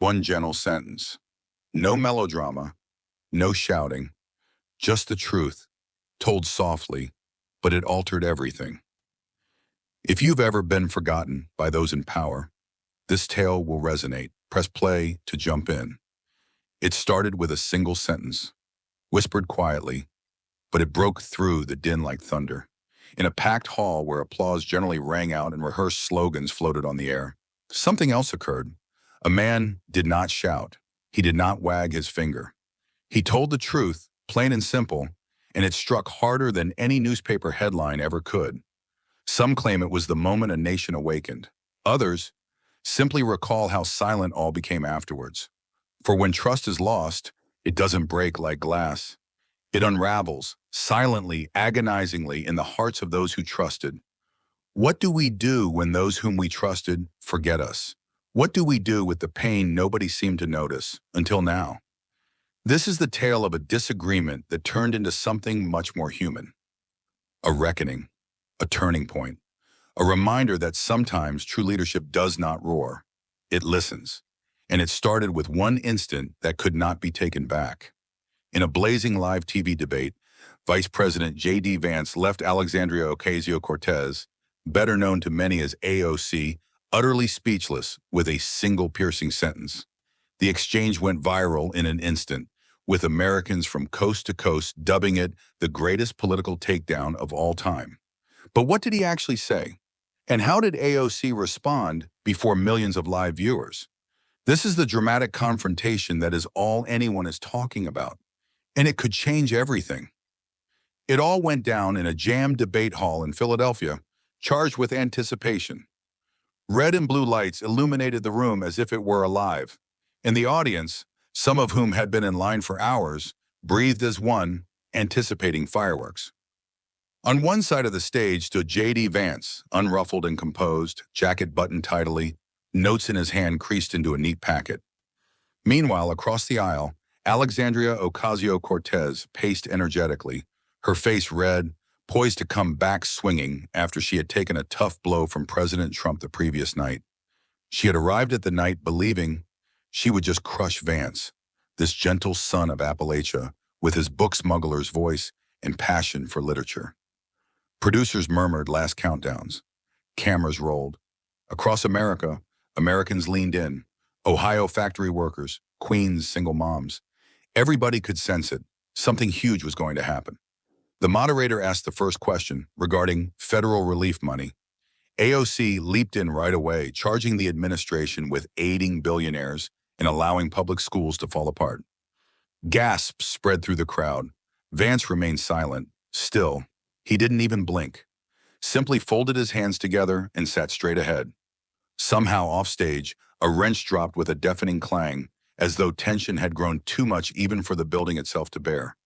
One gentle sentence. No melodrama, no shouting, just the truth, told softly, but it altered everything. If you've ever been forgotten by those in power, this tale will resonate. Press play to jump in. It started with a single sentence, whispered quietly, but it broke through the din like thunder. In a packed hall where applause generally rang out and rehearsed slogans floated on the air, something else occurred. A man did not shout. He did not wag his finger. He told the truth, plain and simple, and it struck harder than any newspaper headline ever could. Some claim it was the moment a nation awakened. Others simply recall how silent all became afterwards. For when trust is lost, it doesn't break like glass. It unravels, silently, agonizingly, in the hearts of those who trusted. What do we do when those whom we trusted forget us? What do we do with the pain nobody seemed to notice, until now? This is the tale of a disagreement that turned into something much more human. A reckoning, a turning point, a reminder that sometimes true leadership does not roar. It listens. And it started with one instant that could not be taken back. In a blazing live TV debate, Vice President J.D. Vance left Alexandria Ocasio-Cortez, better known to many as AOC, utterly speechless with a single piercing sentence. The exchange went viral in an instant, with Americans from coast to coast dubbing it the greatest political takedown of all time. But what did he actually say? And how did AOC respond before millions of live viewers? This is the dramatic confrontation that is all anyone is talking about, and it could change everything. It all went down in a jammed debate hall in Philadelphia, charged with anticipation. Red and blue lights illuminated the room as if it were alive, and the audience, some of whom had been in line for hours, breathed as one, anticipating fireworks. On one side of the stage stood J.D. Vance, unruffled and composed, jacket buttoned tidily, notes in his hand creased into a neat packet. Meanwhile, across the aisle, Alexandria Ocasio-Cortez paced energetically, her face red, poised to come back swinging after she had taken a tough blow from President Trump the previous night. She had arrived at the night believing she would just crush Vance, this gentle son of Appalachia, with his book smuggler's voice and passion for literature. Producers murmured last countdowns. Cameras rolled. Across America, Americans leaned in. Ohio factory workers, Queens single moms. Everybody could sense it. Something huge was going to happen. The moderator asked the first question regarding federal relief money. AOC leaped in right away, charging the administration with aiding billionaires and allowing public schools to fall apart. Gasps spread through the crowd. Vance remained silent. Still, he didn't even blink. Simply folded his hands together and sat straight ahead. Somehow offstage, a wrench dropped with a deafening clang, as though tension had grown too much even for the building itself to bear.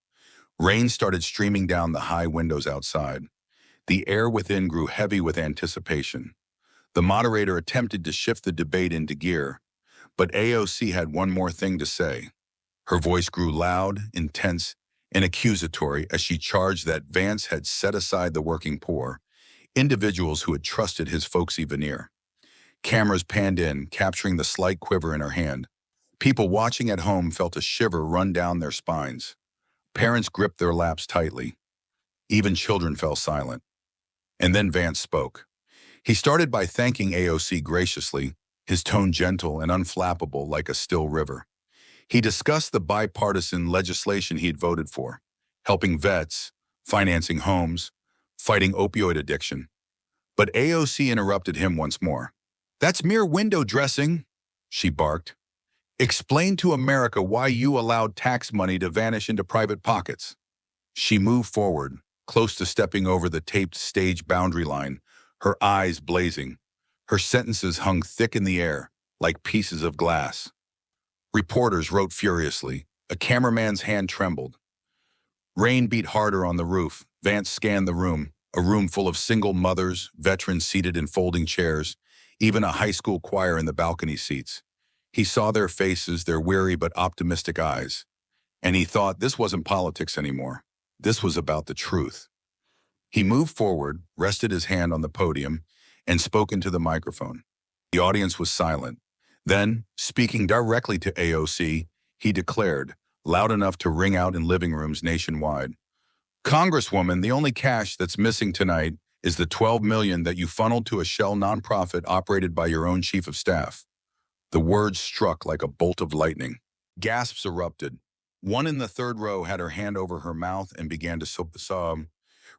Rain started streaming down the high windows outside. The air within grew heavy with anticipation. The moderator attempted to shift the debate into gear, but AOC had one more thing to say. Her voice grew loud, intense, and accusatory as she charged that Vance had set aside the working poor, individuals who had trusted his folksy veneer. Cameras panned in, capturing the slight quiver in her hand. People watching at home felt a shiver run down their spines. Parents gripped their laps tightly. Even children fell silent. And then Vance spoke. He started by thanking AOC graciously, his tone gentle and unflappable like a still river. He discussed the bipartisan legislation he had voted for, helping vets, financing homes, fighting opioid addiction. But AOC interrupted him once more. "That's mere window dressing," she barked. "Explain to America why you allowed tax money to vanish into private pockets." She moved forward, close to stepping over the taped stage boundary line, her eyes blazing. Her sentences hung thick in the air, like pieces of glass. Reporters wrote furiously. A cameraman's hand trembled. Rain beat harder on the roof. Vance scanned the room, a room full of single mothers, veterans seated in folding chairs, even a high school choir in the balcony seats. He saw their faces, their weary but optimistic eyes, and he thought this wasn't politics anymore. This was about the truth. He moved forward, rested his hand on the podium, and spoke into the microphone. The audience was silent. Then, speaking directly to AOC, he declared, loud enough to ring out in living rooms nationwide, Congresswoman, the only cash that's missing tonight is the $12 million that you funneled to a shell nonprofit operated by your own chief of staff. The words struck like a bolt of lightning. Gasps erupted. One in the third row had her hand over her mouth and began to sob.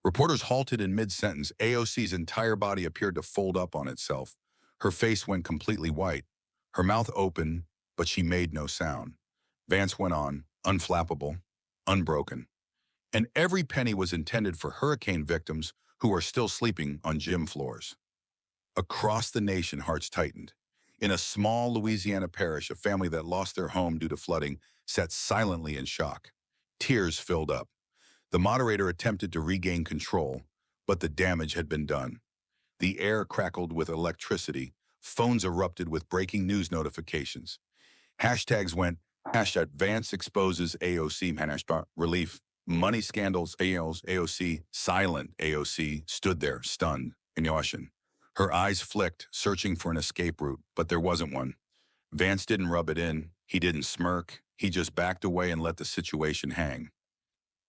Reporters halted in mid-sentence. AOC's entire body appeared to fold up on itself. Her face went completely white. Her mouth opened, but she made no sound. Vance went on, unflappable, unbroken. And every penny was intended for hurricane victims who are still sleeping on gym floors. Across the nation, hearts tightened. In a small Louisiana parish, a family that lost their home due to flooding sat silently in shock. Tears filled up. The moderator attempted to regain control, but the damage had been done. The air crackled with electricity. Phones erupted with breaking news notifications. Hashtags went, hashtag Vance exposes AOC, hashtag relief, money scandals, AOC, silent AOC, stood there, stunned, in caution. Her eyes flicked, searching for an escape route, but there wasn't one. Vance didn't rub it in. He didn't smirk. He just backed away and let the situation hang.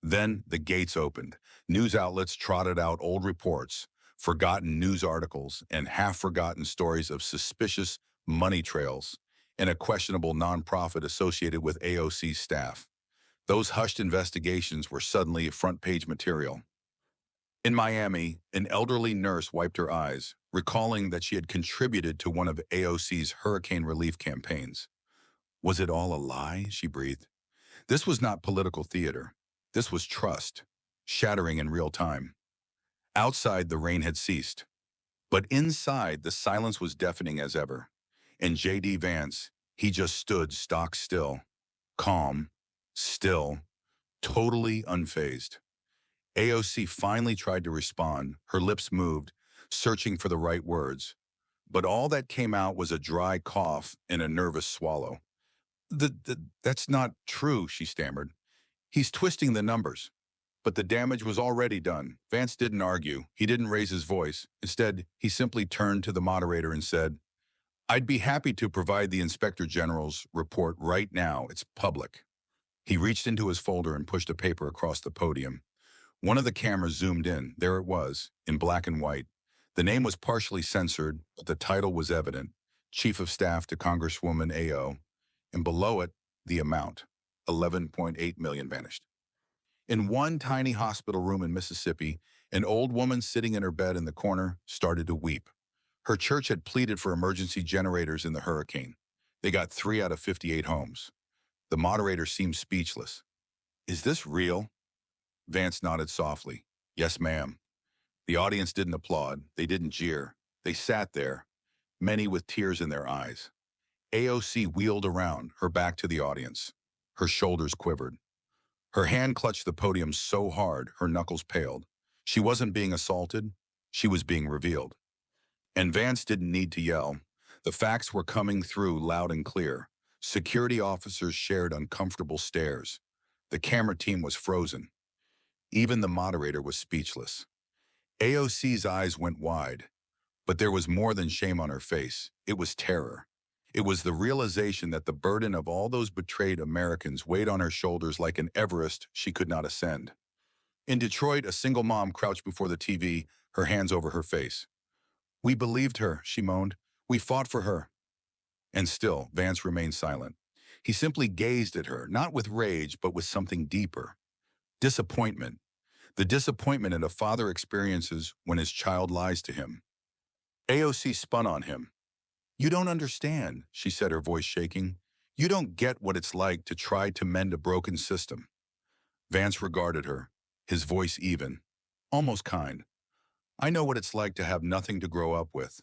Then the gates opened. News outlets trotted out old reports, forgotten news articles, and half-forgotten stories of suspicious money trails and a questionable nonprofit associated with AOC's staff. Those hushed investigations were suddenly front-page material. In Miami, an elderly nurse wiped her eyes, recalling that she had contributed to one of AOC's hurricane relief campaigns. Was it all a lie? She breathed. This was not political theater. This was trust, shattering in real time. Outside, the rain had ceased. But inside, the silence was deafening as ever. And J.D. Vance, he just stood stock still, calm, still, totally unfazed. AOC finally tried to respond. Her lips moved, searching for the right words. But all that came out was a dry cough and a nervous swallow. That's not true, she stammered. He's twisting the numbers. But the damage was already done. Vance didn't argue. He didn't raise his voice. Instead, he simply turned to the moderator and said, I'd be happy to provide the Inspector General's report right now. It's public. He reached into his folder and pushed a paper across the podium. One of the cameras zoomed in. There it was, in black and white. The name was partially censored, but the title was evident. Chief of Staff to Congresswoman AO. And below it, the amount. 11.8 million vanished. In one tiny hospital room in Mississippi, an old woman sitting in her bed in the corner started to weep. Her church had pleaded for emergency generators in the hurricane. They got 3 out of 58 homes. The moderator seemed speechless. Is this real? Vance nodded softly. Yes, ma'am. The audience didn't applaud. They didn't jeer. They sat there, many with tears in their eyes. AOC wheeled around, her back to the audience. Her shoulders quivered. Her hand clutched the podium so hard, her knuckles paled. She wasn't being assaulted. She was being revealed. And Vance didn't need to yell. The facts were coming through loud and clear. Security officers shared uncomfortable stares. The camera team was frozen. Even the moderator was speechless. AOC's eyes went wide, but there was more than shame on her face. It was terror. It was the realization that the burden of all those betrayed Americans weighed on her shoulders like an Everest she could not ascend. In Detroit, a single mom crouched before the TV, her hands over her face. We believed her, she moaned. We fought for her. And still, Vance remained silent. He simply gazed at her, not with rage, but with something deeper. Disappointment. The disappointment that a father experiences when his child lies to him. AOC spun on him. You don't understand, she said, her voice shaking. You don't get what it's like to try to mend a broken system. Vance regarded her, his voice even, almost kind. I know what it's like to have nothing to grow up with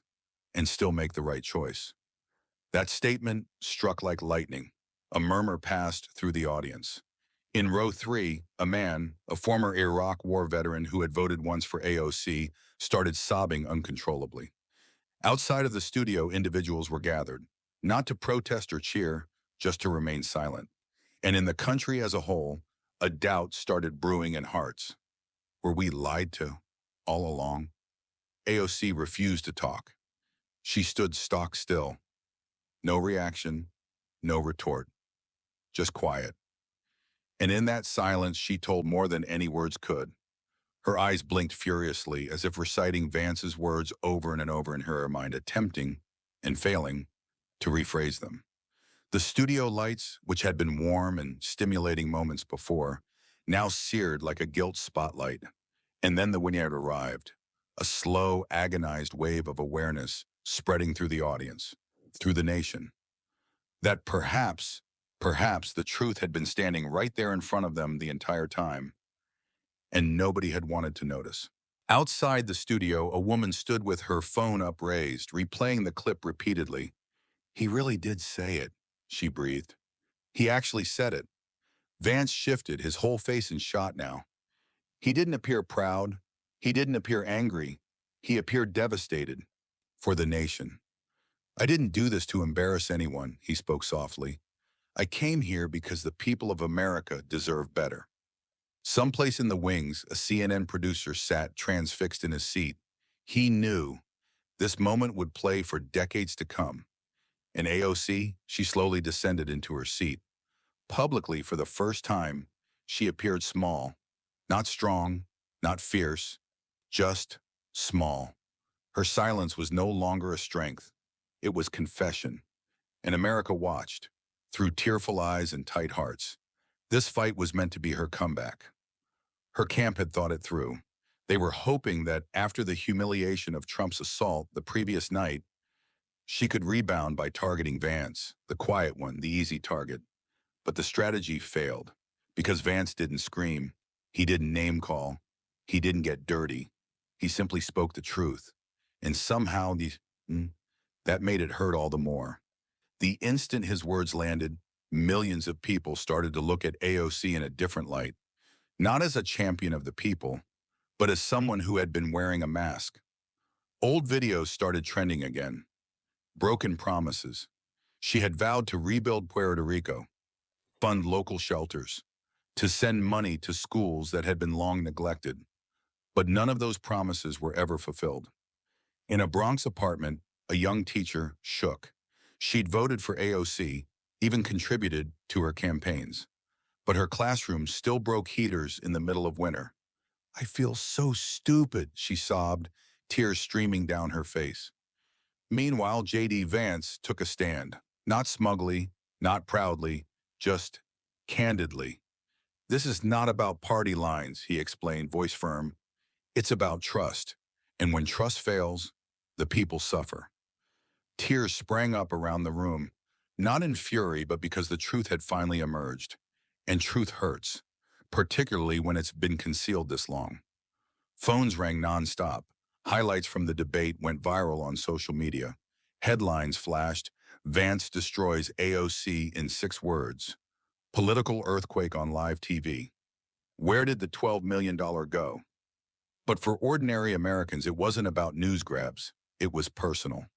and still make the right choice. That statement struck like lightning. A murmur passed through the audience. In row 3, a man, a former Iraq war veteran who had voted once for AOC, started sobbing uncontrollably. Outside of the studio, individuals were gathered, not to protest or cheer, just to remain silent. And in the country as a whole, a doubt started brewing in hearts. Were we lied to all along? AOC refused to talk. She stood stock still. No reaction, no retort, just quiet. And in that silence, she told more than any words could. Her eyes blinked furiously, as if reciting Vance's words over and over in her mind, attempting, and failing, to rephrase them. The studio lights, which had been warm and stimulating moments before, now seared like a gilt spotlight. And then the vignette arrived, a slow, agonized wave of awareness spreading through the audience, through the nation, that perhaps the truth had been standing right there in front of them the entire time, and nobody had wanted to notice. Outside the studio, a woman stood with her phone upraised, replaying the clip repeatedly. "He really did say it," she breathed. "He actually said it." Vance shifted, his whole face in shot now. He didn't appear proud. He didn't appear angry. He appeared devastated. For the nation. "I didn't do this to embarrass anyone," he spoke softly. "I came here because the people of America deserve better." Someplace in the wings, a CNN producer sat transfixed in his seat. He knew this moment would play for decades to come. And AOC, she slowly descended into her seat. Publicly, for the first time, she appeared small. Not strong, not fierce, just small. Her silence was no longer a strength. It was confession. And America watched, through tearful eyes and tight hearts. This fight was meant to be her comeback. Her camp had thought it through. They were hoping that after the humiliation of Trump's assault the previous night, she could rebound by targeting Vance, the quiet one, the easy target. But the strategy failed, because Vance didn't scream. He didn't name call. He didn't get dirty. He simply spoke the truth. And somehow that made it hurt all the more. The instant his words landed, millions of people started to look at AOC in a different light, not as a champion of the people, but as someone who had been wearing a mask. Old videos started trending again. Broken promises. She had vowed to rebuild Puerto Rico, fund local shelters, to send money to schools that had been long neglected. But none of those promises were ever fulfilled. In a Bronx apartment, a young teacher shook. She'd voted for AOC, even contributed to her campaigns. But her classroom still broke heaters in the middle of winter. "I feel so stupid," she sobbed, tears streaming down her face. Meanwhile, J.D. Vance took a stand. Not smugly, not proudly, just candidly. "This is not about party lines," he explained, voice firm. "It's about trust. And when trust fails, the people suffer." Tears sprang up around the room, not in fury, but because the truth had finally emerged. And truth hurts, particularly when it's been concealed this long. Phones rang nonstop. Highlights from the debate went viral on social media. Headlines flashed: "Vance destroys AOC in 6 words." "Political earthquake on live TV." "Where did the $12 million go?" But for ordinary Americans, it wasn't about news grabs. It was personal.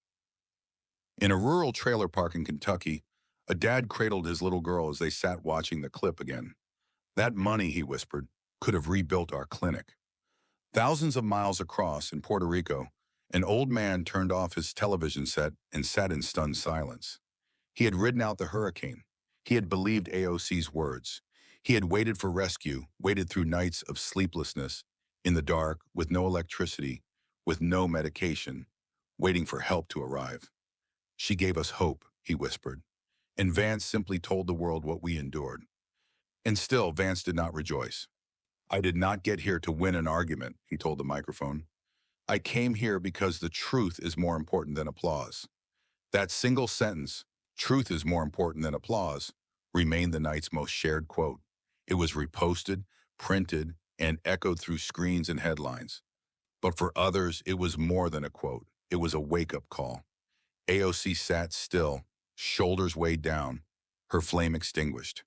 In a rural trailer park in Kentucky, a dad cradled his little girl as they sat watching the clip again. "That money," he whispered, "could have rebuilt our clinic." Thousands of miles across, in Puerto Rico, an old man turned off his television set and sat in stunned silence. He had ridden out the hurricane. He had believed AOC's words. He had waited for rescue, waited through nights of sleeplessness, in the dark, with no electricity, with no medication, waiting for help to arrive. "She gave us hope," he whispered. And Vance simply told the world what we endured. And still, Vance did not rejoice. "I did not get here to win an argument," he told the microphone. "I came here because the truth is more important than applause." That single sentence, "truth is more important than applause," remained the night's most shared quote. It was reposted, printed, and echoed through screens and headlines. But for others, it was more than a quote. It was a wake-up call. AOC sat still, shoulders weighed down, her flame extinguished.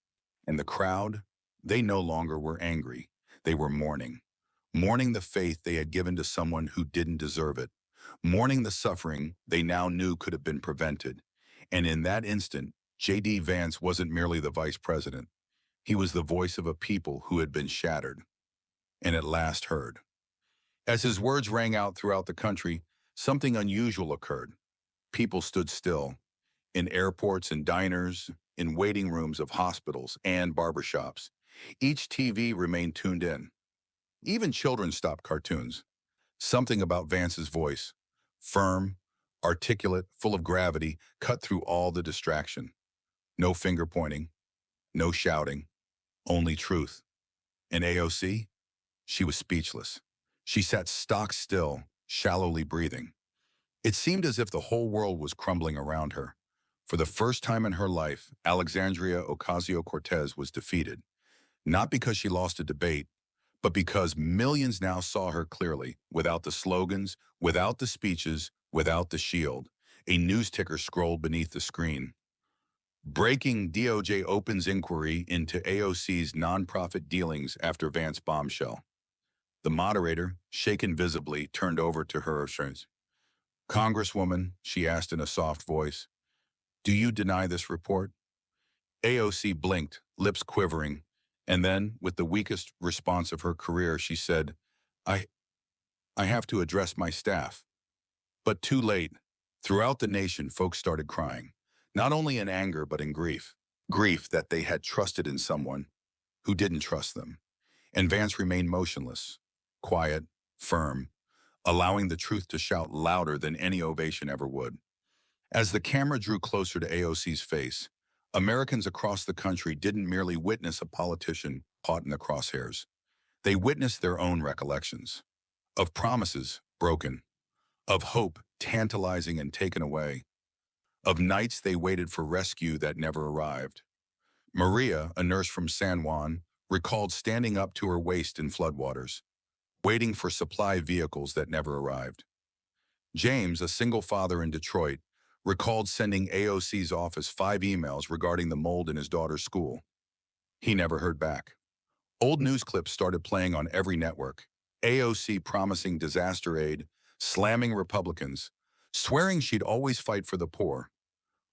And the crowd, they no longer were angry. They were mourning. Mourning the faith they had given to someone who didn't deserve it. Mourning the suffering they now knew could have been prevented. And in that instant, J.D. Vance wasn't merely the vice president. He was the voice of a people who had been shattered, and at last heard. As his words rang out throughout the country, something unusual occurred. People stood still. in airports and diners, in waiting rooms of hospitals and barbershops. Each TV remained tuned in. Even children stopped cartoons. Something about Vance's voice, firm, articulate, full of gravity, cut through all the distraction. No finger pointing, no shouting, only truth. And AOC? She was speechless. She sat stock still, shallowly breathing. It seemed as if the whole world was crumbling around her. For the first time in her life, Alexandria Ocasio-Cortez was defeated, not because she lost a debate, but because millions now saw her clearly, without the slogans, without the speeches, without the shield. A news ticker scrolled beneath the screen. Breaking: DOJ opens inquiry into AOC's nonprofit dealings after Vance bombshell. The moderator, shaken visibly, turned over to her assurance. Congresswoman, she asked in a soft voice, do you deny this report? AOC blinked, lips quivering, and then, with the weakest response of her career, she said, I have to address my staff. But too late. Throughout the nation, folks started crying, not only in anger but in grief. Grief that they had trusted in someone who didn't trust them. And Vance remained motionless, quiet, firm, allowing the truth to shout louder than any ovation ever would. As the camera drew closer to AOC's face, Americans across the country didn't merely witness a politician caught in the crosshairs. They witnessed their own recollections of promises broken, of hope tantalizing and taken away, of nights they waited for rescue that never arrived. Maria, a nurse from San Juan, recalled standing up to her waist in floodwaters, waiting for supply vehicles that never arrived. James, a single father in Detroit, recalled sending AOC's office 5 emails regarding the mold in his daughter's school. He never heard back. Old news clips started playing on every network. AOC promising disaster aid, slamming Republicans, swearing she'd always fight for the poor.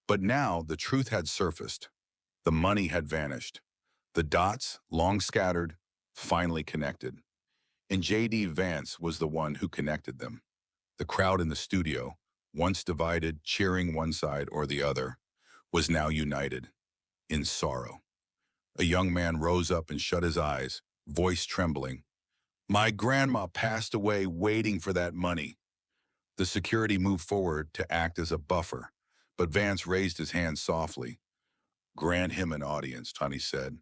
But now the truth had surfaced. The money had vanished. The dots, long scattered, finally connected. And J.D. Vance was the one who connected them. The crowd in the studio, once divided, cheering one side or the other, was now united, in sorrow. A young man rose up and shut his eyes, voice trembling. My grandma passed away waiting for that money. The security moved forward to act as a buffer, but Vance raised his hand softly. Grant him an audience, Tony said.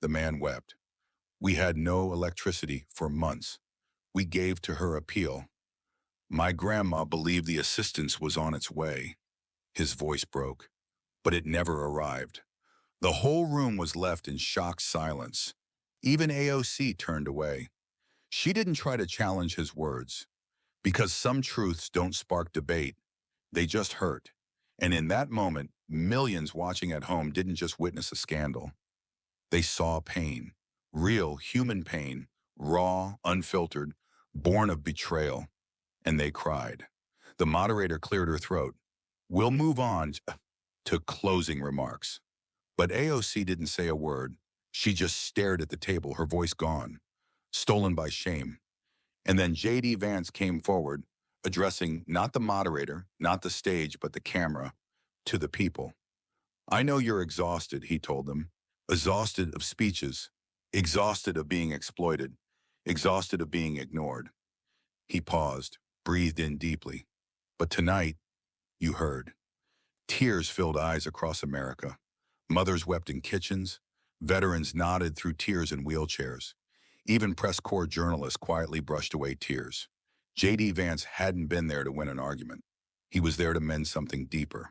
The man wept. We had no electricity for months. We gave to her appeal. My grandma believed the assistance was on its way. His voice broke, but it never arrived. The whole room was left in shocked silence. Even AOC turned away. She didn't try to challenge his words, because some truths don't spark debate, they just hurt. And in that moment, millions watching at home didn't just witness a scandal. They saw pain, real human pain, raw, unfiltered, born of betrayal. And they cried. The moderator cleared her throat. We'll move on to closing remarks. But AOC didn't say a word. She just stared at the table, her voice gone, stolen by shame. And then J.D. Vance came forward, addressing not the moderator, not the stage, but the camera, to the people. I know you're exhausted, he told them, exhausted of speeches, exhausted of being exploited, exhausted of being ignored. He paused, breathed in deeply. But tonight, you heard. Tears filled eyes across America. Mothers wept in kitchens. Veterans nodded through tears in wheelchairs. Even press corps journalists quietly brushed away tears. J.D. Vance hadn't been there to win an argument. He was there to mend something deeper.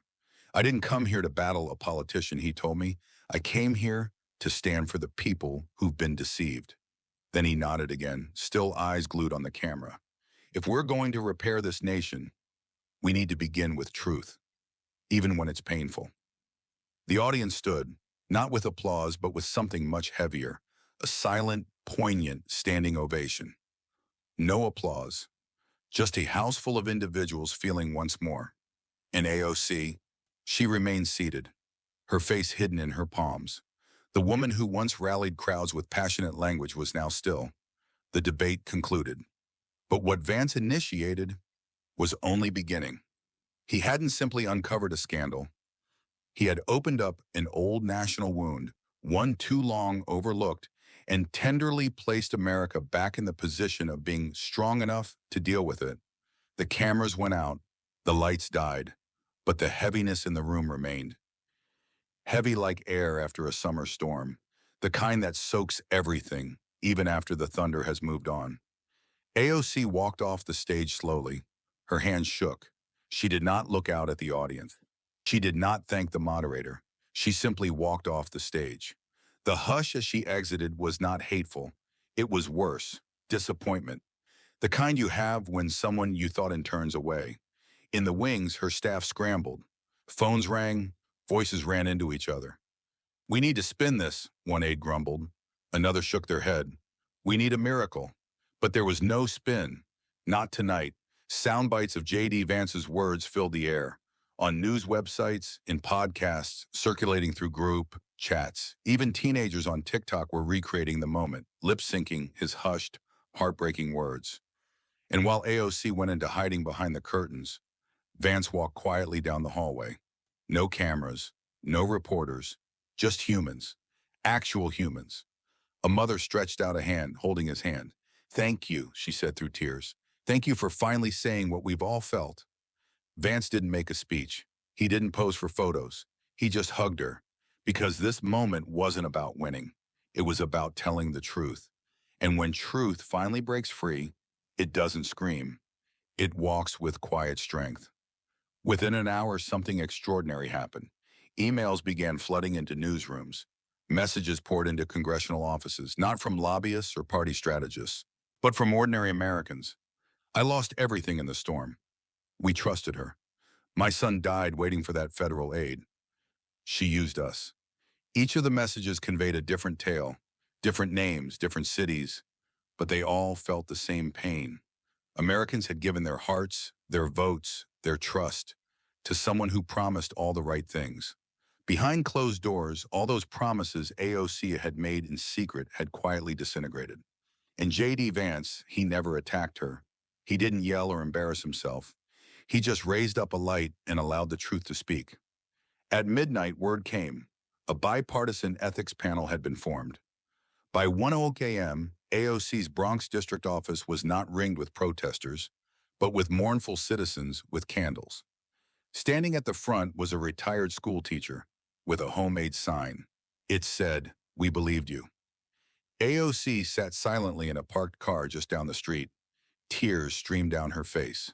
I didn't come here to battle a politician, he told me. I came here to stand for the people who've been deceived. Then he nodded again, still eyes glued on the camera. If we're going to repair this nation, we need to begin with truth, even when it's painful. The audience stood, not with applause, but with something much heavier, a silent, poignant standing ovation. No applause, just a house full of individuals feeling once more. And AOC, she remained seated, her face hidden in her palms. The woman who once rallied crowds with passionate language was now still. The debate concluded. But what Vance initiated was only beginning. He hadn't simply uncovered a scandal. He had opened up an old national wound, one too long overlooked, and tenderly placed America back in the position of being strong enough to deal with it. The cameras went out, the lights died, but the heaviness in the room remained. Heavy like air after a summer storm, the kind that soaks everything, even after the thunder has moved on. AOC walked off the stage slowly. Her hands shook. She did not look out at the audience. She did not thank the moderator. She simply walked off the stage. The hush as she exited was not hateful. It was worse, disappointment. The kind you have when someone you thought in turns away. In the wings, her staff scrambled. Phones rang, voices ran into each other. "We need to spin this," one aide grumbled. Another shook their head. "We need a miracle." But there was no spin. Not tonight. Sound bites of J.D. Vance's words filled the air. On news websites, in podcasts, circulating through group chats. Even teenagers on TikTok were recreating the moment, lip-syncing his hushed, heartbreaking words. And while AOC went into hiding behind the curtains, Vance walked quietly down the hallway. No cameras, no reporters, just humans. Actual humans. A mother stretched out a hand, holding his hand. "Thank you," she said through tears. "Thank you for finally saying what we've all felt." Vance didn't make a speech. He didn't pose for photos. He just hugged her. Because this moment wasn't about winning. It was about telling the truth. And when truth finally breaks free, it doesn't scream. It walks with quiet strength. Within an hour, something extraordinary happened. Emails began flooding into newsrooms. Messages poured into congressional offices, not from lobbyists or party strategists, but from ordinary Americans. "I lost everything in the storm. We trusted her. My son died waiting for that federal aid. She used us." Each of the messages conveyed a different tale, different names, different cities, but they all felt the same pain. Americans had given their hearts, their votes, their trust to someone who promised all the right things. Behind closed doors, all those promises AOC had made in secret had quietly disintegrated. And J.D. Vance, he never attacked her. He didn't yell or embarrass himself. He just raised up a light and allowed the truth to speak. At midnight, word came. A bipartisan ethics panel had been formed. By 1:00 a.m., AOC's Bronx district office was not ringed with protesters, but with mournful citizens with candles. Standing at the front was a retired school teacher with a homemade sign. It said, "We believed you." AOC sat silently in a parked car just down the street. Tears streamed down her face.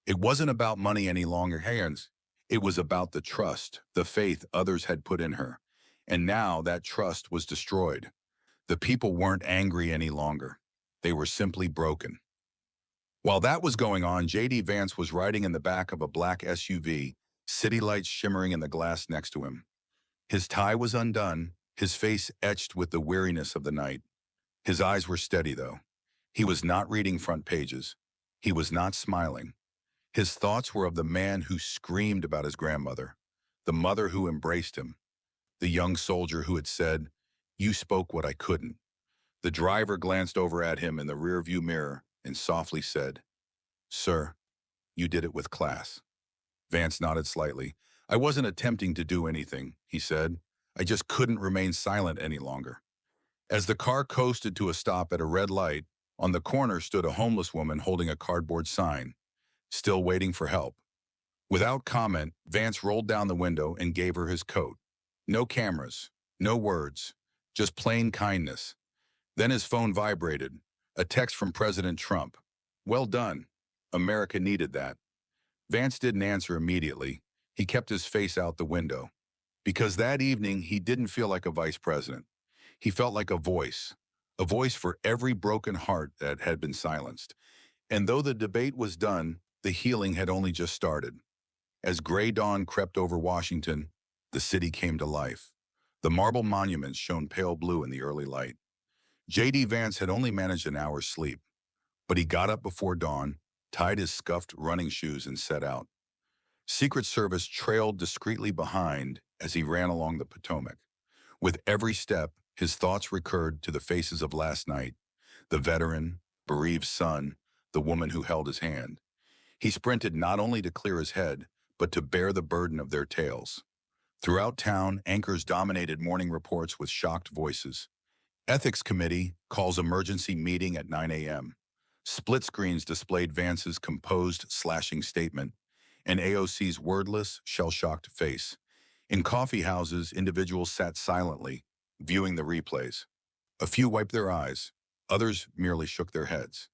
It wasn't about money any longer, hands. It was about the trust, the faith others had put in her. And now that trust was destroyed. The people weren't angry any longer. They were simply broken. While that was going on, J.D. Vance was riding in the back of a black SUV, city lights shimmering in the glass next to him. His tie was undone, his face etched with the weariness of the night. His eyes were steady, though. He was not reading front pages. He was not smiling. His thoughts were of the man who screamed about his grandmother, the mother who embraced him, the young soldier who had said, "You spoke what I couldn't." The driver glanced over at him in the rearview mirror and softly said, "Sir, you did it with class." Vance nodded slightly. "I wasn't attempting to do anything," he said. "I just couldn't remain silent any longer." As the car coasted to a stop at a red light, on the corner stood a homeless woman holding a cardboard sign, "Still waiting for help." Without comment, Vance rolled down the window and gave her his coat. No cameras, no words, just plain kindness. Then his phone vibrated, a text from President Trump. "Well done. America needed that." Vance didn't answer immediately. He kept his face out the window. Because that evening, he didn't feel like a vice president. He felt like a voice for every broken heart that had been silenced. And though the debate was done, the healing had only just started. As gray dawn crept over Washington, the city came to life. The marble monuments shone pale blue in the early light. J.D. Vance had only managed an hour's sleep, but he got up before dawn, tied his scuffed running shoes, and set out. Secret Service trailed discreetly behind as he ran along the Potomac. With every step, his thoughts recurred to the faces of last night, the veteran, bereaved son, the woman who held his hand. He sprinted not only to clear his head, but to bear the burden of their tales. Throughout town, anchors dominated morning reports with shocked voices. Ethics Committee calls emergency meeting at 9 a.m. Split screens displayed Vance's composed, slashing statement and AOC's wordless, shell-shocked face. In coffee houses, individuals sat silently, viewing the replays. A few wiped their eyes. Others merely shook their heads.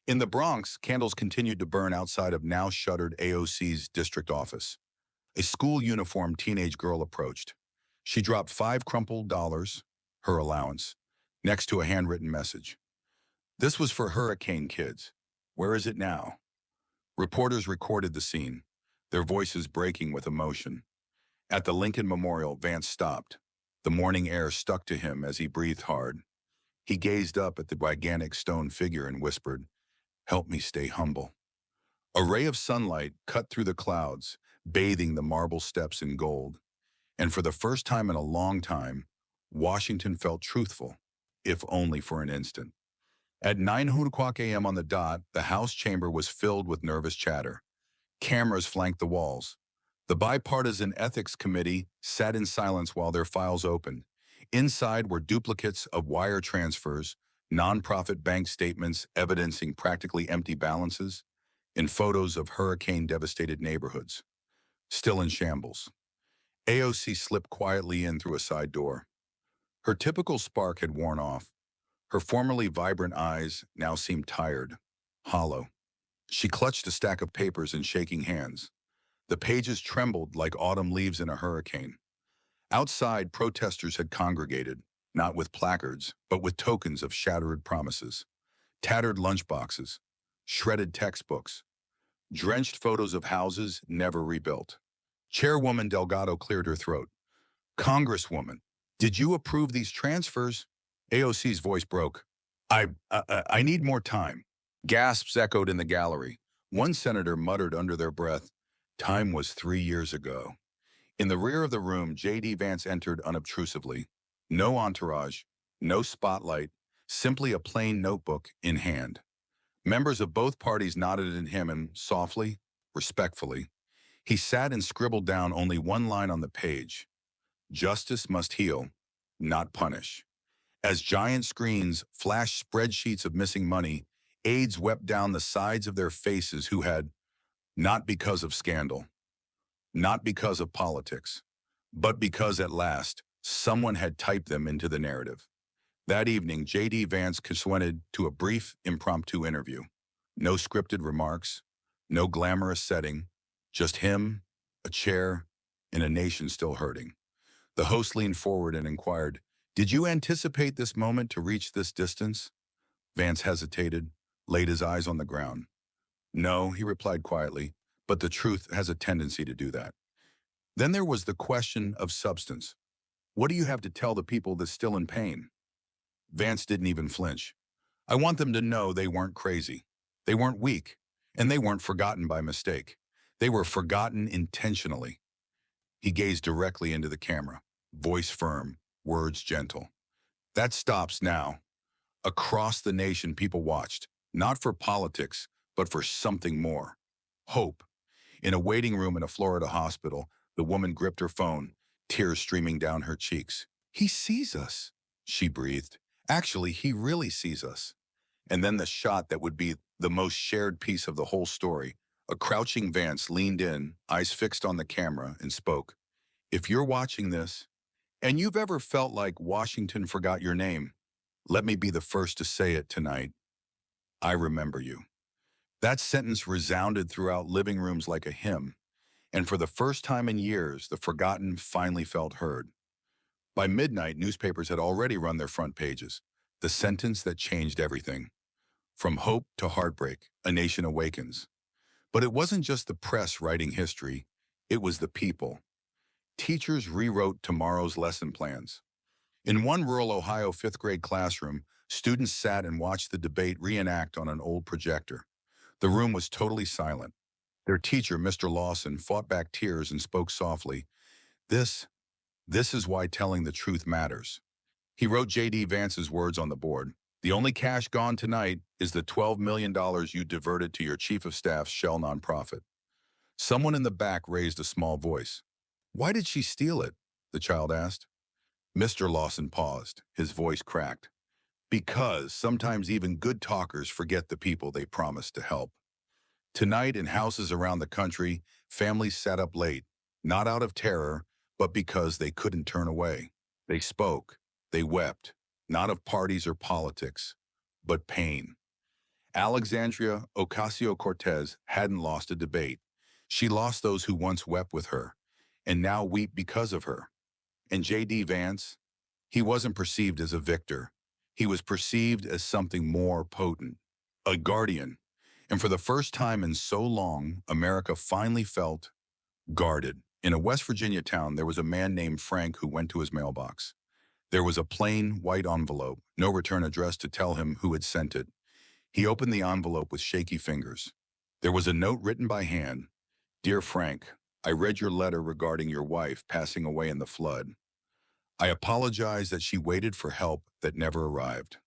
In the Bronx, candles continued to burn outside of now-shuttered AOC's district office. A school-uniformed teenage girl approached. She dropped 5 crumpled dollars, her allowance, next to a handwritten message. This was for hurricane kids. Where is it now? Reporters recorded the scene, their voices breaking with emotion. At the Lincoln Memorial, Vance stopped. The morning air stuck to him as he breathed hard. He gazed up at the gigantic stone figure and whispered, "Help me stay humble." A ray of sunlight cut through the clouds, bathing the marble steps in gold. And for the first time in a long time, Washington felt truthful, if only for an instant. At 9 o'clock a.m. on the dot, the House chamber was filled with nervous chatter. Cameras flanked the walls. The bipartisan ethics committee sat in silence while their files opened. Inside were duplicates of wire transfers, nonprofit bank statements evidencing practically empty balances, and photos of hurricane-devastated neighborhoods, still in shambles. AOC slipped quietly in through a side door. Her typical spark had worn off. Her formerly vibrant eyes now seemed tired, hollow. She clutched a stack of papers in shaking hands. The pages trembled like autumn leaves in a hurricane. Outside, protesters had congregated, not with placards, but with tokens of shattered promises. Tattered lunchboxes, shredded textbooks, drenched photos of houses never rebuilt. Chairwoman Delgado cleared her throat. "Congresswoman, did you approve these transfers?" AOC's voice broke. I need more time." Gasps echoed in the gallery. One senator muttered under their breath, "Time was 3 years ago." In the rear of the room, J.D. Vance entered unobtrusively. No entourage, no spotlight, simply a plain notebook in hand. Members of both parties nodded at him and softly, respectfully, he sat and scribbled down only one line on the page. Justice must heal, not punish. As giant screens flashed spreadsheets of missing money, aides wept down the sides of their faces who had, not because of scandal, not because of politics, but because at last, someone had typed them into the narrative. That evening, J.D. Vance consented to a brief, impromptu interview. No scripted remarks, no glamorous setting, just him, a chair, and a nation still hurting. The host leaned forward and inquired, "Did you anticipate this moment to reach this distance?" Vance hesitated, laid his eyes on the ground. "No," he replied quietly, "but the truth has a tendency to do that." Then there was the question of substance. What do you have to tell the people that's still in pain? Vance didn't even flinch. "I want them to know they weren't crazy. They weren't weak, and they weren't forgotten by mistake. They were forgotten intentionally." He gazed directly into the camera, voice firm, words gentle. "That stops now." Across the nation, people watched, not for politics, but for something more. Hope. In a waiting room in a Florida hospital, the woman gripped her phone, tears streaming down her cheeks. "He sees us," she breathed. "Actually, he really sees us." And then the shot that would be the most shared piece of the whole story. A crouching Vance leaned in, eyes fixed on the camera, and spoke. "If you're watching this, and you've ever felt like Washington forgot your name, let me be the first to say it tonight. I remember you." That sentence resounded throughout living rooms like a hymn, and for the first time in years, the forgotten finally felt heard. By midnight, newspapers had already run their front pages. The sentence that changed everything. From hope to heartbreak, a nation awakens. But it wasn't just the press writing history, it was the people. Teachers rewrote tomorrow's lesson plans. In one rural Ohio fifth-grade classroom, students sat and watched the debate reenact on an old projector. The room was totally silent. Their teacher, Mr. Lawson, fought back tears and spoke softly. This is why telling the truth matters." He wrote J.D. Vance's words on the board. "The only cash gone tonight is the $12 million you diverted to your chief of staff's shell nonprofit." Someone in the back raised a small voice. Why did she steal it? The child asked. Mr. Lawson paused, his voice cracked. Because sometimes even good talkers forget the people they promised to help. Tonight, in houses around the country, families sat up late, not out of terror, but because they couldn't turn away. They spoke, they wept, not of parties or politics, but pain. Alexandria Ocasio-Cortez hadn't lost a debate. She lost those who once wept with her, and now weep because of her. And J.D. Vance, he wasn't perceived as a victor. He was perceived as something more potent, a guardian. And for the first time in so long, America finally felt guarded. In a West Virginia town, there was a man named Frank who went to his mailbox. There was a plain, white envelope, no return address to tell him who had sent it. He opened the envelope with shaky fingers. There was a note written by hand. Dear Frank, I read your letter regarding your wife passing away in the flood. I apologize that she waited for help that never arrived.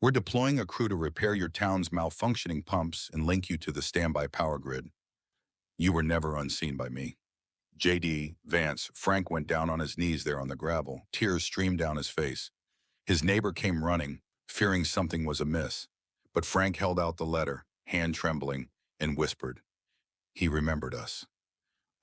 We're deploying a crew to repair your town's malfunctioning pumps and link you to the standby power grid. You were never unseen by me. J.D. Vance. Frank went down on his knees there on the gravel. Tears streamed down his face. His neighbor came running, fearing something was amiss. But Frank held out the letter, hand trembling, and whispered, he remembered us.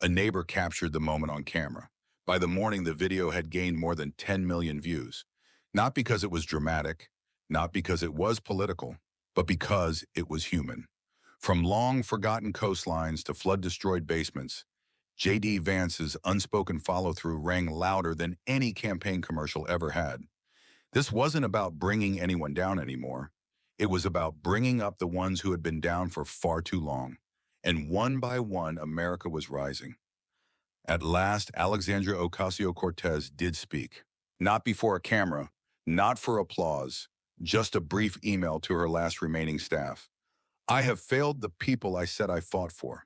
A neighbor captured the moment on camera. By the morning, the video had gained more than 10 million views. Not because it was dramatic, not because it was political, but because it was human. From long-forgotten coastlines to flood-destroyed basements, J.D. Vance's unspoken follow-through rang louder than any campaign commercial ever had. This wasn't about bringing anyone down anymore. It was about bringing up the ones who had been down for far too long. And one by one, America was rising. At last, Alexandria Ocasio-Cortez did speak. Not before a camera, not for applause, just a brief email to her last remaining staff. I have failed the people I said I fought for.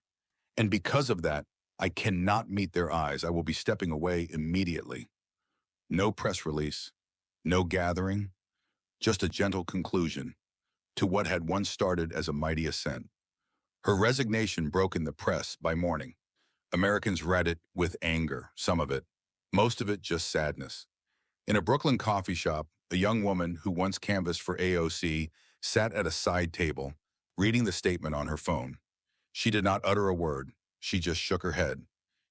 And because of that, I cannot meet their eyes. I will be stepping away immediately. No press release, no gathering, just a gentle conclusion to what had once started as a mighty ascent. Her resignation broke in the press by morning. Americans read it with anger, some of it, most of it just sadness. In a Brooklyn coffee shop, a young woman who once canvassed for AOC sat at a side table, reading the statement on her phone. She did not utter a word. She just shook her head,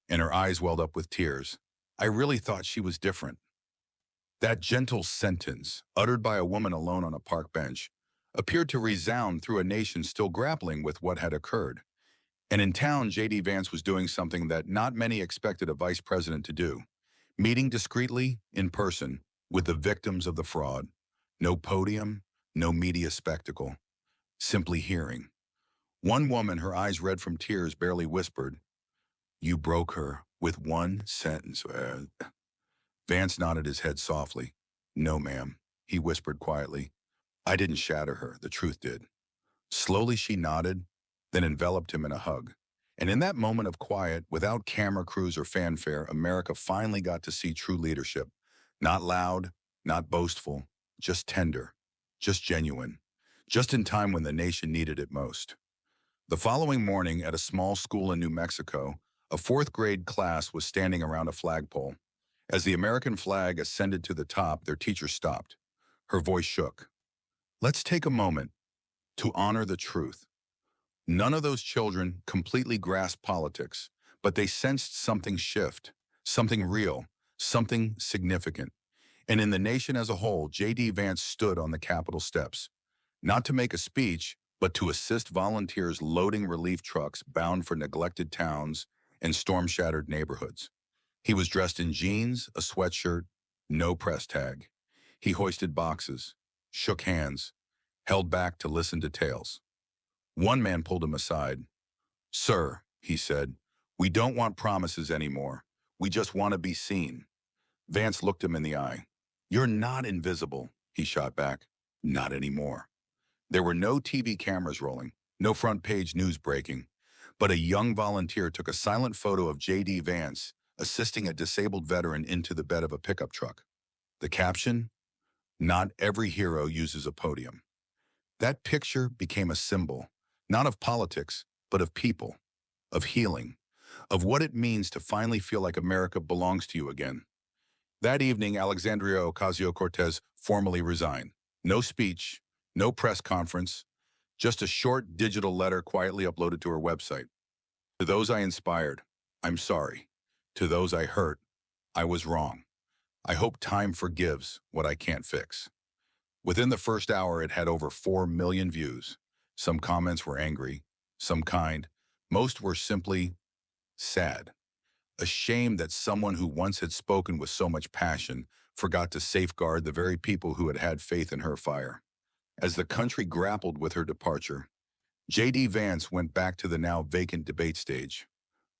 and her eyes welled up with tears. I really thought she was different. That gentle sentence, uttered by a woman alone on a park bench, appeared to resound through a nation still grappling with what had occurred. And in town, J.D. Vance was doing something that not many expected a vice president to do. Meeting discreetly, in person, with the victims of the fraud. No podium, no media spectacle. Simply hearing. One woman, her eyes red from tears, barely whispered, "You broke her," with one sentence. Vance nodded his head softly. "No, ma'am," he whispered quietly. "I didn't shatter her, the truth did." Slowly she nodded, then enveloped him in a hug. And in that moment of quiet, without camera crews or fanfare, America finally got to see true leadership. Not loud, not boastful, just tender, just genuine, just in time when the nation needed it most. The following morning at a small school in New Mexico, a fourth-grade class was standing around a flagpole. As the American flag ascended to the top, their teacher stopped. Her voice shook. Let's take a moment to honor the truth. None of those children completely grasped politics, but they sensed something shift, something real, something significant. And in the nation as a whole, J.D. Vance stood on the Capitol steps, not to make a speech, but to assist volunteers loading relief trucks bound for neglected towns and storm-shattered neighborhoods. He was dressed in jeans, a sweatshirt, no press tag. He hoisted boxes, shook hands, held back to listen to tales. One man pulled him aside. "Sir," he said, "we don't want promises anymore. We just want to be seen." Vance looked him in the eye. "You're not invisible," he shot back. "Not anymore." There were no TV cameras rolling, no front-page news breaking, but a young volunteer took a silent photo of J.D. Vance assisting a disabled veteran into the bed of a pickup truck. The caption, "Not every hero uses a podium." That picture became a symbol, not of politics, but of people, of healing, of what it means to finally feel like America belongs to you again. That evening, Alexandria Ocasio-Cortez formally resigned. No speech, no press conference, just a short digital letter quietly uploaded to her website. To those I inspired, I'm sorry. To those I hurt, I was wrong. I hope time forgives what I can't fix. Within the first hour, it had over 4 million views. Some comments were angry, some kind. Most were simply sad. A shame that someone who once had spoken with so much passion forgot to safeguard the very people who had had faith in her fire. As the country grappled with her departure, J.D. Vance went back to the now vacant debate stage.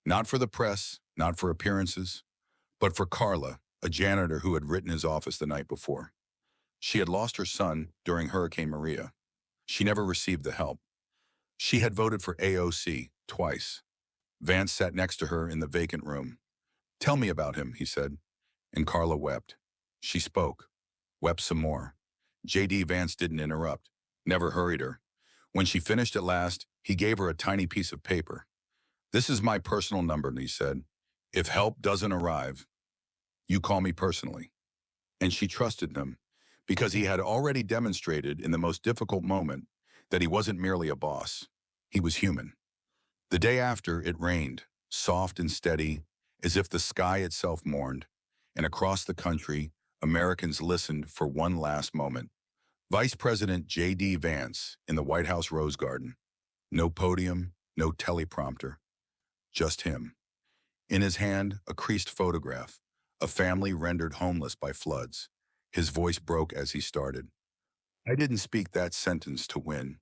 Not for the press, not for appearances, but for Carla, a janitor who had written his office the night before. She had lost her son during Hurricane Maria. She never received the help. She had voted for AOC twice. Vance sat next to her in the vacant room. "Tell me about him," he said, and Carla wept. She spoke, wept some more. J.D. Vance didn't interrupt, never hurried her. When she finished at last, he gave her a tiny piece of paper. "This is my personal number," he said. "If help doesn't arrive, you call me personally." And she trusted him because he had already demonstrated in the most difficult moment that he wasn't merely a boss. He was human. The day after, it rained, soft and steady, as if the sky itself mourned, and across the country, Americans listened for one last moment. Vice President J.D. Vance in the White House Rose Garden. No podium, no teleprompter, just him. In his hand, a creased photograph, a family rendered homeless by floods. His voice broke as he started. "I didn't speak that sentence to win.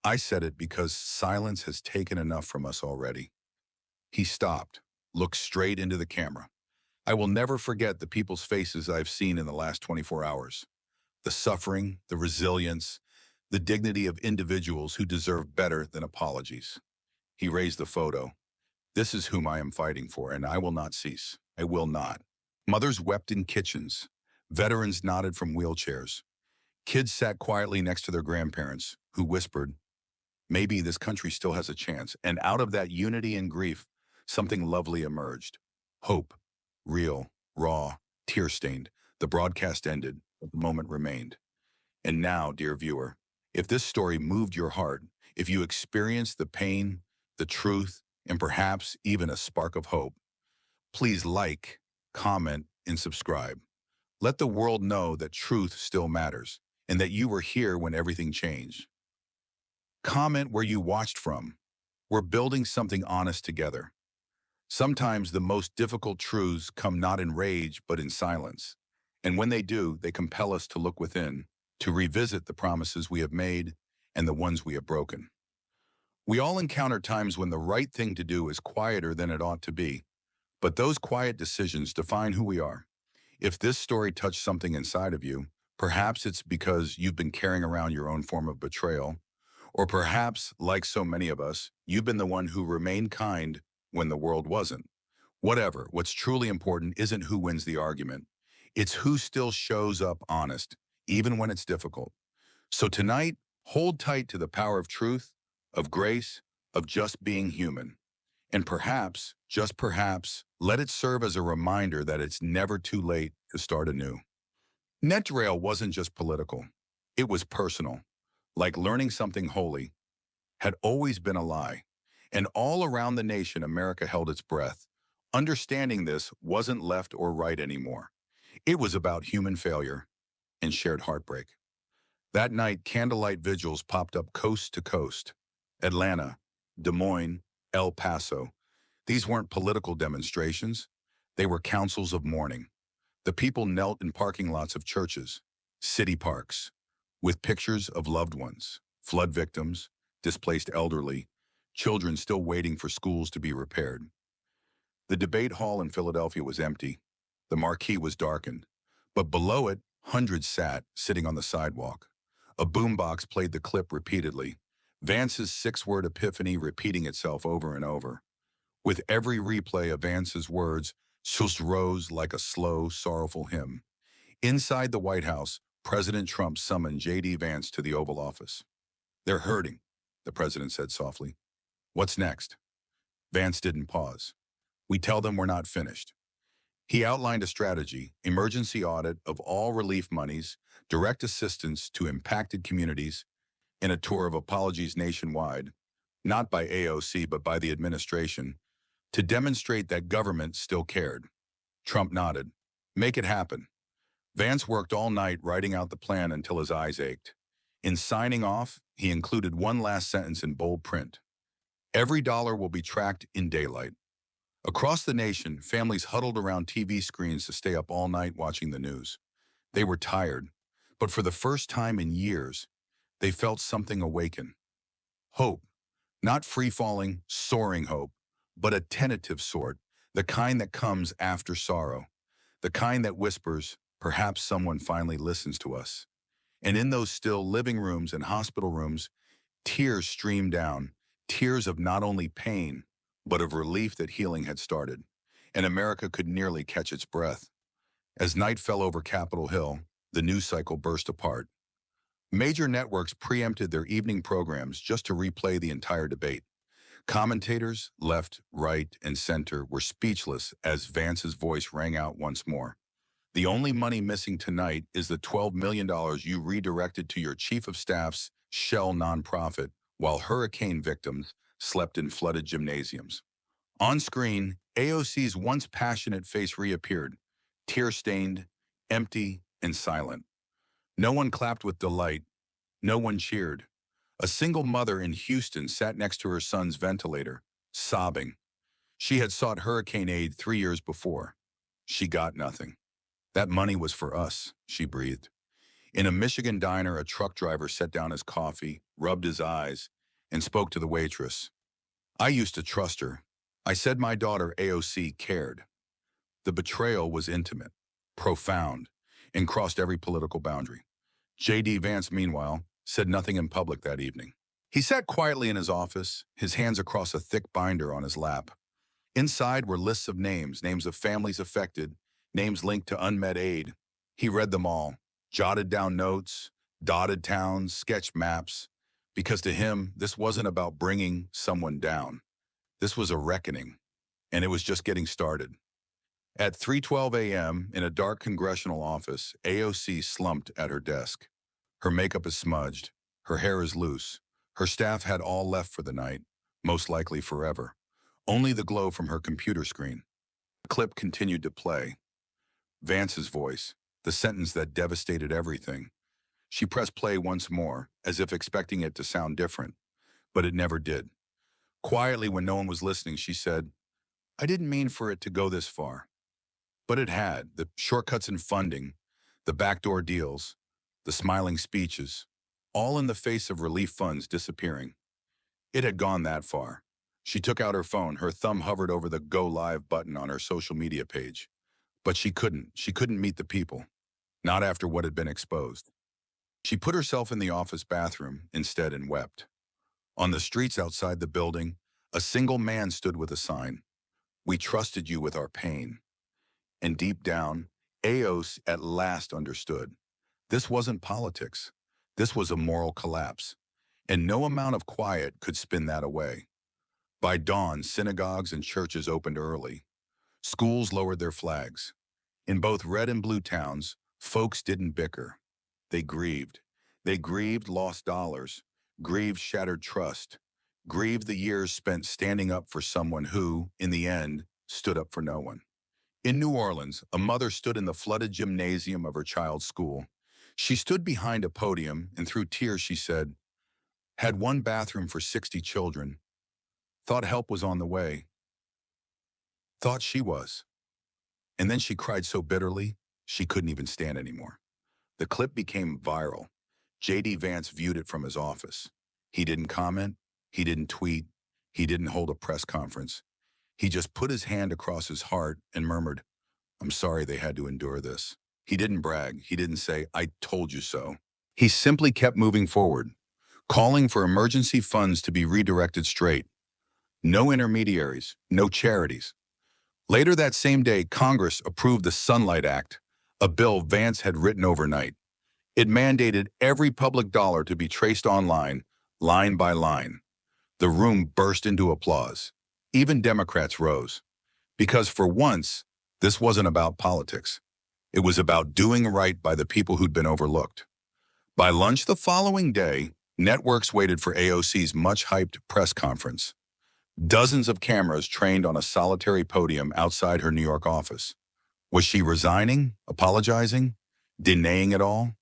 I said it because silence has taken enough from us already." He stopped, looked straight into the camera. "I will never forget the people's faces I've seen in the last 24 hours. The suffering, the resilience, the dignity of individuals who deserve better than apologies." He raised the photo. "This is whom I am fighting for, and I will not cease. I will not." Mothers wept in kitchens. Veterans nodded from wheelchairs. Kids sat quietly next to their grandparents, who whispered, "Maybe this country still has a chance." And out of that unity and grief, something lovely emerged. Hope. Real, raw, tear-stained. The broadcast ended, but the moment remained. And now, dear viewer, if this story moved your heart, if you experienced the pain, the truth, and perhaps even a spark of hope, please like, comment, and subscribe. Let the world know that truth still matters and that you were here when everything changed. Comment where you watched from. We're building something honest together. Sometimes the most difficult truths come not in rage, but in silence. And when they do, they compel us to look within, to revisit the promises we have made and the ones we have broken. We all encounter times when the right thing to do is quieter than it ought to be, but those quiet decisions define who we are. If this story touched something inside of you, perhaps it's because you've been carrying around your own form of betrayal, or perhaps, like so many of us, you've been the one who remained kind when the world wasn't. Whatever, what's truly important isn't who wins the argument. It's who still shows up honest, even when it's difficult. So tonight, hold tight to the power of truth, of grace, of just being human. And perhaps, just perhaps, let it serve as a reminder that it's never too late to start anew. NetDrail wasn't just political. It was personal. Like learning something holy had always been a lie. And all around the nation, America held its breath. Understanding this wasn't left or right anymore. It was about human failure and shared heartbreak. That night, candlelight vigils popped up coast to coast. Atlanta, Des Moines, El Paso. These weren't political demonstrations. They were councils of mourning. The people knelt in parking lots of churches, city parks, with pictures of loved ones, flood victims, displaced elderly, children still waiting for schools to be repaired. The debate hall in Philadelphia was empty. The marquee was darkened. But below it, hundreds sat, sitting on the sidewalk. A boombox played the clip repeatedly, Vance's six-word epiphany repeating itself over and over. With every replay of Vance's words, just rose like a slow, sorrowful hymn. Inside the White House, President Trump summoned J.D. Vance to the Oval Office. "They're hurting," the president said softly. "What's next?" Vance didn't pause. We tell them we're not finished. He outlined a strategy, emergency audit of all relief monies, direct assistance to impacted communities, and a tour of apologies nationwide, not by AOC but by the administration, to demonstrate that government still cared. Trump nodded. Make it happen. Vance worked all night writing out the plan until his eyes ached. In signing off, he included one last sentence in bold print. Every dollar will be tracked in daylight. Across the nation, families huddled around TV screens to stay up all night watching the news. They were tired, but for the first time in years, they felt something awaken. Hope. Not free-falling, soaring hope, but a tentative sort, the kind that comes after sorrow, the kind that whispers, perhaps someone finally listens to us. And in those still living rooms and hospital rooms, tears streamed down, tears of not only pain, but of relief that healing had started, and America could nearly catch its breath. As night fell over Capitol Hill, the news cycle burst apart. Major networks preempted their evening programs just to replay the entire debate. Commentators, left, right, and center, were speechless as Vance's voice rang out once more. The only money missing tonight is the $12 million you redirected to your chief of staff's shell nonprofit while hurricane victims slept in flooded gymnasiums. On screen, AOC's once passionate face reappeared, tear-stained, empty, and silent. No one clapped with delight. No one cheered. A single mother in Houston sat next to her son's ventilator, sobbing. She had sought hurricane aid 3 years before. She got nothing. That money was for us, she breathed. In a Michigan diner, a truck driver set down his coffee, rubbed his eyes, and spoke to the waitress. I used to trust her. I said my daughter AOC cared. The betrayal was intimate, profound, and crossed every political boundary. J.D. Vance, meanwhile, said nothing in public that evening. He sat quietly in his office, his hands across a thick binder on his lap. Inside were lists of names of families affected, names linked to unmet aid. He read them all, jotted down notes, dotted towns, sketched maps, because to him, this wasn't about bringing someone down. This was a reckoning, and it was just getting started. At 3:12 a.m., in a dark congressional office, AOC slumped at her desk. Her makeup is smudged, her hair is loose. Her staff had all left for the night, most likely forever. Only the glow from her computer screen. The clip continued to play. Vance's voice, the sentence that devastated everything. She pressed play once more, as if expecting it to sound different, but it never did. Quietly, when no one was listening, she said, I didn't mean for it to go this far. But it had, the shortcuts in funding, the backdoor deals, the smiling speeches, all in the face of relief funds disappearing. It had gone that far. She took out her phone, her thumb hovered over the Go Live button on her social media page. But she couldn't meet the people, not after what had been exposed. She put herself in the office bathroom instead and wept. On the streets outside the building, a single man stood with a sign. We trusted you with our pain. And deep down, AOC at last understood. This wasn't politics. This was a moral collapse. And no amount of quiet could spin that away. By dawn, synagogues and churches opened early. Schools lowered their flags. In both red and blue towns, folks didn't bicker. They grieved. They grieved lost dollars, grieved shattered trust, grieved the years spent standing up for someone who, in the end, stood up for no one. In New Orleans, a mother stood in the flooded gymnasium of her child's school. She stood behind a podium, and through tears she said, had one bathroom for 60 children, thought help was on the way, thought she was. And then she cried so bitterly, she couldn't even stand anymore. The clip became viral. J.D. Vance viewed it from his office. He didn't comment, he didn't tweet, he didn't hold a press conference. He just put his hand across his heart and murmured, I'm sorry they had to endure this. He didn't brag. He didn't say, I told you so. He simply kept moving forward, calling for emergency funds to be redirected straight. No intermediaries, no charities. Later that same day, Congress approved the Sunlight Act, a bill Vance had written overnight. It mandated every public dollar to be traced online, line by line. The room burst into applause. Even Democrats rose. Because for once, this wasn't about politics. It was about doing right by the people who'd been overlooked. By lunch the following day, networks waited for AOC's much-hyped press conference. Dozens of cameras trained on a solitary podium outside her New York office. Was she resigning, apologizing, denying it all?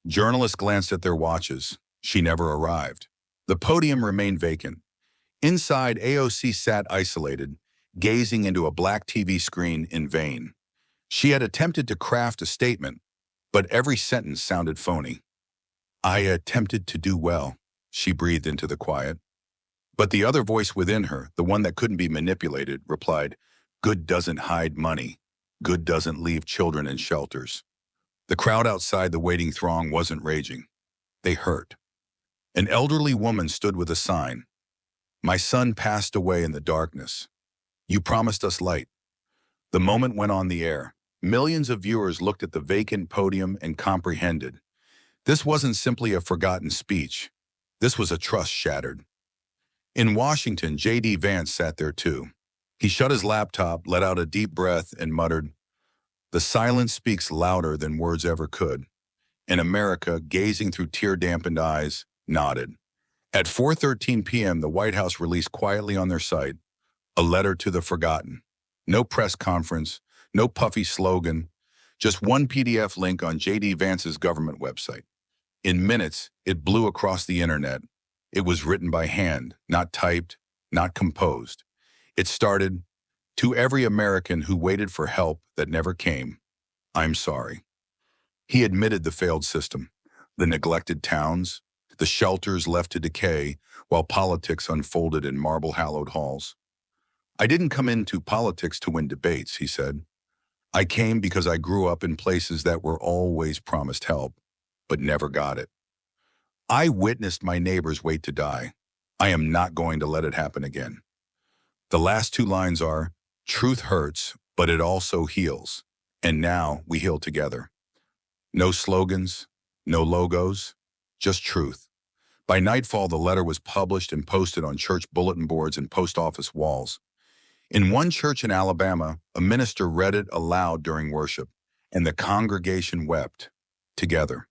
Journalists glanced at their watches. She never arrived. The podium remained vacant. Inside, AOC sat isolated, gazing into a black TV screen in vain. She had attempted to craft a statement, but every sentence sounded phony. I attempted to do well, she breathed into the quiet. But the other voice within her, the one that couldn't be manipulated, replied, good doesn't hide money. Good doesn't leave children in shelters. The crowd outside the waiting throng wasn't raging. They hurt. An elderly woman stood with a sign. My son passed away in the darkness. You promised us light. The moment went on the air. Millions of viewers looked at the vacant podium and comprehended. This wasn't simply a forgotten speech. This was a trust shattered. In Washington, J.D. Vance sat there too. He shut his laptop, let out a deep breath, and muttered, the silence speaks louder than words ever could. And America, gazing through tear-dampened eyes, nodded. At 4:13 p.m., the White House released quietly on their site a letter to the forgotten. No press conference, no puffy slogan, just one PDF link on J.D. Vance's government website. In minutes, it blew across the internet. It was written by hand, not typed, not composed. It started, to every American who waited for help that never came, I'm sorry. He admitted the failed system, the neglected towns, the shelters left to decay while politics unfolded in marble-hallowed halls. I didn't come into politics to win debates, he said. I came because I grew up in places that were always promised help, but never got it. I witnessed my neighbors wait to die. I am not going to let it happen again. The last two lines are, truth hurts, but it also heals. And now we heal together. No slogans, no logos, just truth. By nightfall, the letter was published and posted on church bulletin boards and post office walls. In one church in Alabama, a minister read it aloud during worship, and the congregation wept together.